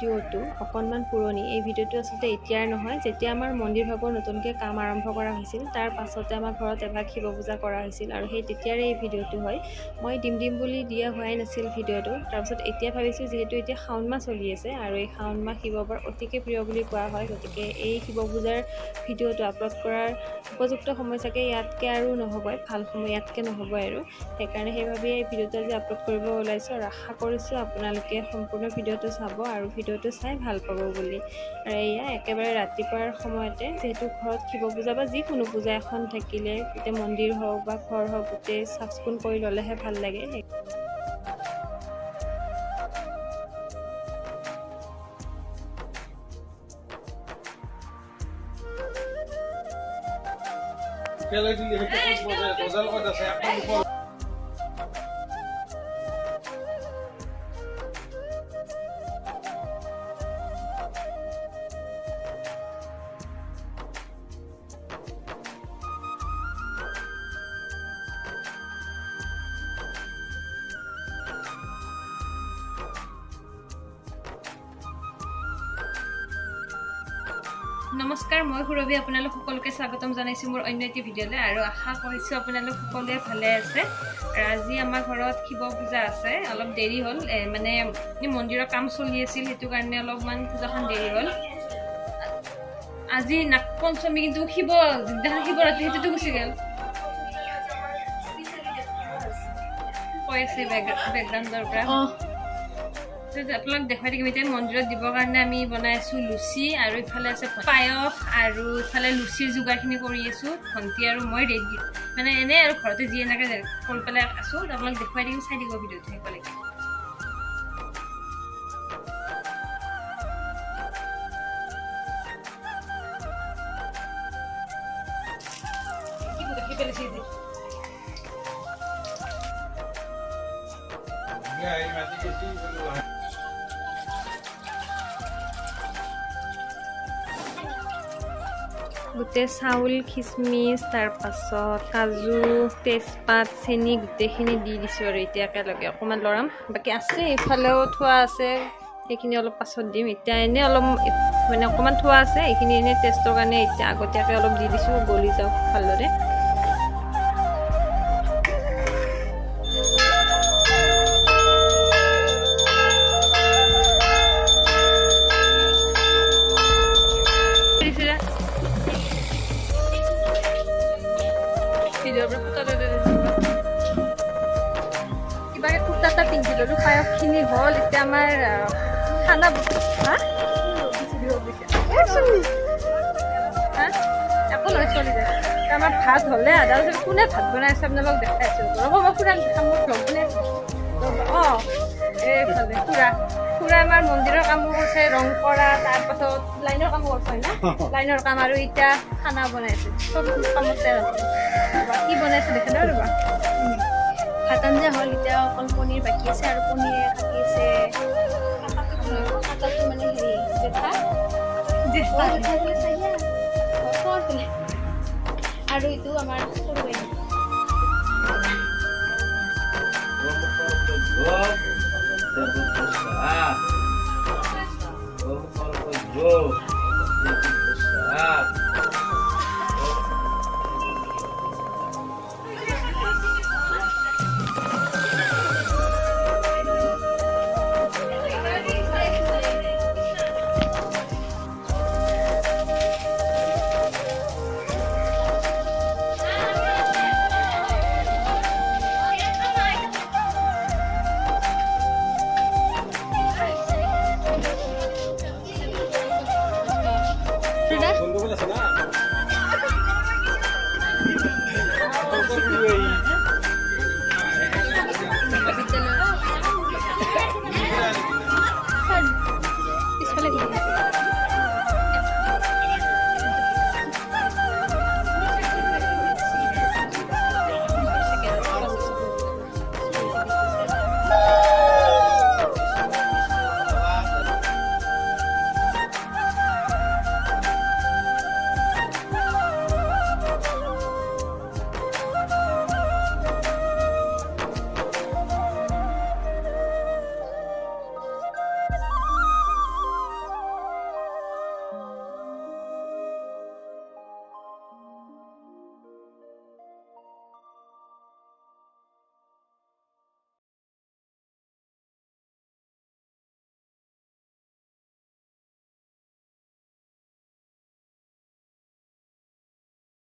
ভিডিঅ'টো অকণমান পুৰণি। এই ভিডিঅ'টো আচলতে এতিয়াৰ নহয়, যেতিয়া আমাৰ মন্দিৰ ভাগৰ নতুনকৈ কাম আৰম্ভ কৰা হৈছিল তাৰ পাছতে আমাৰ ঘৰত এভাগ শিৱ পূজা কৰা হৈছিল আৰু সেই তেতিয়াৰে এই ভিডিঅ'টো হয়। মই দিম বুলি দিয়া হোৱাই নাছিল ভিডিঅ'টো। তাৰপিছত এতিয়া ভাবিছোঁ যিহেতু এতিয়া শাওণ মাহ চলি আছে আৰু এই শাওণ মাহ শিৱ বাৰ অতিকে প্ৰিয় বুলি কোৱা হয়, গতিকে এই শিৱ পূজাৰ ভিডিঅ'টো আপলোড কৰাৰ উপযুক্ত সময় চাগে ইয়াতকৈ আৰু নহ'বই, ভাল সময় ইয়াতকৈ নহ'বই আৰু সেইকাৰণে সেইভাবেই এই ভিডিঅ'টো আজি আপলোড কৰিব ওলাইছোঁ আৰু আশা কৰিছোঁ আপোনালোকে সম্পূৰ্ণ ভিডিঅ'টো চাব আৰু ভিডিঅ'টো চাই ভাল পাব বুলি। আৰু এয়া একেবাৰে ৰাতিপুৱাৰ সময়তে, যিহেতু ঘৰত শিৱ পূজা বা যিকোনো পূজা এখন থাকিলে গোটেই মন্দিৰ হওক বা ঘৰ হওক গোটেই চাফ চিকুণ কৰি ল'লেহে ভাল লাগে। নমস্কাৰ, মই সুৰভি আপোনালোক সকলোকে স্বাগতম জনাইছোঁ মোৰ অন্য এটি ভিডিঅ'লৈ আৰু আশা কৰিছোঁ আপোনালোক সকলোৱে ভালে আছে। আৰু আজি আমাৰ ঘৰত শিৱ পূজা আছে। অলপ দেৰি হ'ল, মানে মন্দিৰৰ কাম চলি আছিল, সেইটো কাৰণে অলপমান পূজাখন দেৰি হ'ল। আজি নাগ পঞ্চমী, কিন্তু যিদিনাখন শিৱৰাত্ৰি সেইটোতো গুচি গ'ল। কৈ আছে বেকগ্ৰাউণ্ডৰ পৰা। আপোনাক দেখুৱাই থাকিম। এতিয়া মন্দিৰত দিবৰ কাৰণে আমি বনাই আছোঁ লুচি আৰু ইফালে আছে পায়স আৰু ইফালে লুচিৰ যোগাৰখিনি কৰি আছোঁ। ভণ্টি আৰু মই ৰেডি, মানে এনেই আৰু ঘৰতে যি এনেকৈ কৰি পেলাই আছোঁ। আপোনাক দেখুৱাই থাকিম, চাই দিব ভিডিঅ'টো শেষলৈকে। গোটেই চাউল, খিচমিচ, তাৰপাছত কাজু, তেজপাত, চেনি গোটেইখিনি দি দিছোঁ আৰু এতিয়া একেলগে অকণমান লৰাম। বাকী আছে, এইফালেও থোৱা আছে, সেইখিনি অলপ পাছত দিম। এতিয়া এনেই অলপ মানে অকণমান থোৱা আছে, এইখিনি এনেই টেষ্টৰ কাৰণে এতিয়া আগতীয়াকৈ অলপ দি দিছোঁ, গলি যাওক ভালদৰে। কিবাকে কুৰ্তা এটা পিন্ধি ল'লোঁ, পায়সখিনি হ'ল। এতিয়া আমাৰ খানা একো নহয়, চলি যায়। আমাৰ ভাত হ'লে আধা কোনে ভাত বনাইছে আপোনালোক দেখাই আছোঁ। ৰ'ব মই খুৰা দেখাম, মোক লগ কোনে। অঁ, এইফালে খুৰা আমাৰ মন্দিৰৰ কামো কৰিছে, ৰং কৰা, তাৰপাছত লাইনৰ কামো কৰিছে না, লাইনৰ কাম আৰু এতিয়া খানা বনাইছে। চব কামতে কি বনাইছে দেখে ন। ৰ'বা, ভাত আঞ্জা হ'ল, এতিয়া অকল পনীৰ বাকী আছে আৰু পনীৰে কাটি আছে। কাটাটো মানে হেৰি আৰু এইটো আমাৰ সৰু বাইদেউ